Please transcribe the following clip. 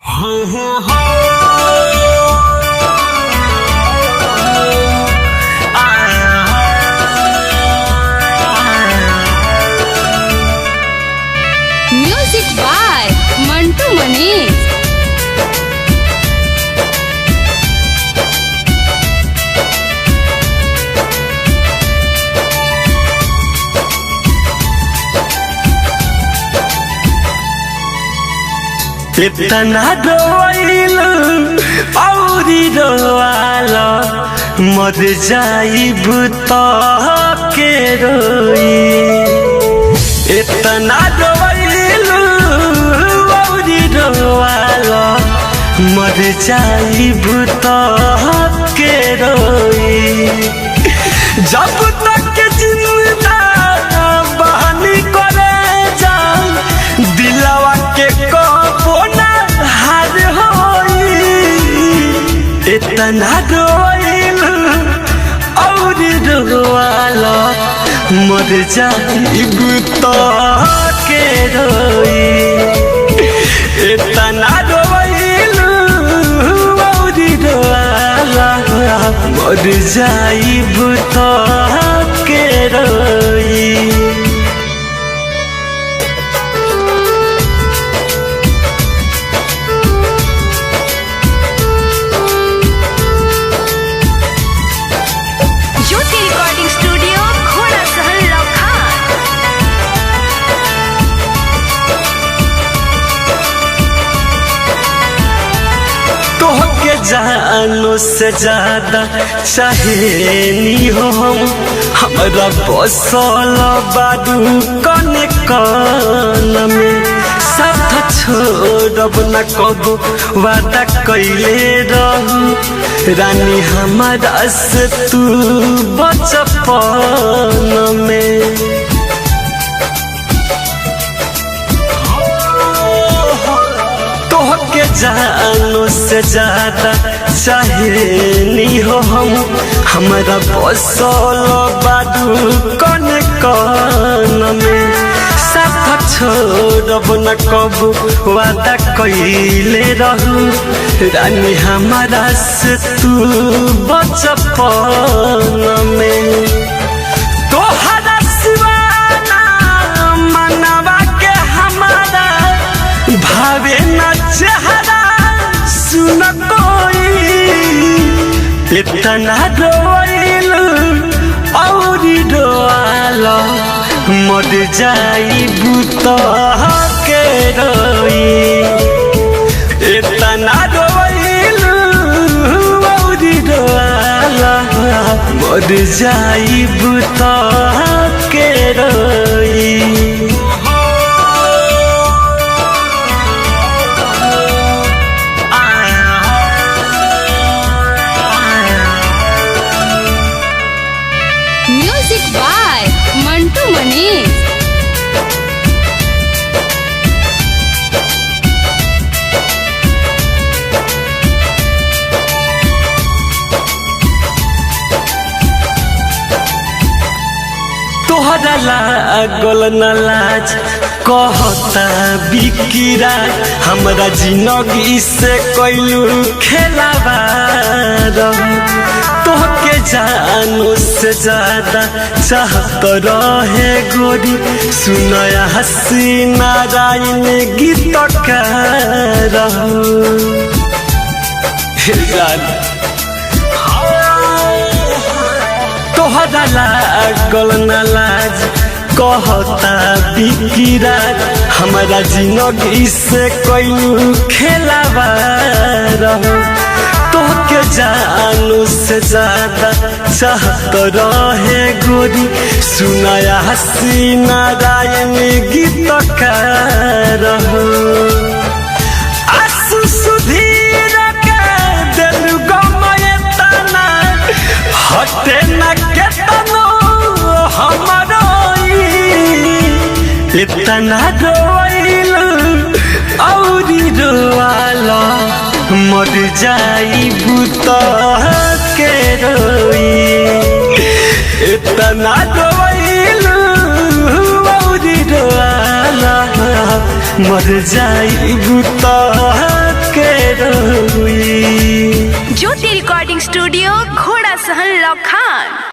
Music by Mantu Manish. इतना रोइल औरी रोआला मर जाइब तो के रोई। इतना रोइल औरी रोआला मर जाइब तो के रोई। जब तक जिंदा बहानी करे जान दिलवा के इतना रोइल और रोआला मर जाइब तो के रोई। इतना रोइल और रोआला मर जाइब तो के रोई। जानो से ज्यादा चाहेनी हो हमरा बसल बारू कने कन में। साथ छोड़ब न कबो वादा कैले रहू रानी हमारा से तू बचपन में। के जानो से ज्यादा चाहेनी हो हमरा बसल बारू कन कन में। साथ छोड़ब न कबू वादा कैले रहू रानी हमारा से तू बचपन में। तोहरा सिवाना मनवा के हमारा भावे न चेहरा सुन कोई। इतना रोइल और रोआला मर जाइब तो के रोई। इतना रोइल और रोआला मर जाइब तो के रोई। Music by Mantu Manish. तोहरा लागल न लाज कहता बिकिरा हमरा जिंदगी से कैलू खेलाबार। तोहके जानो से ज्यादा चाहत रहे गोरी सुनया हसीना राइन गीतकार। तोहरा लागल न लाज कहता बिकिरा हमरा जिंदगी से कैलू खेलाबार। तोहके जानो से ज्यादा चाहत रहे गोरी सुनया हसीना राइन गीतकार। आंसू सुधीर के दिल गमये तना हटे न केतनो हमारो। इतना रोइल और रोआला मर जाइब तो के रोई। इतना रोइल और रोआला मर जाइब तो Hasan Lakan.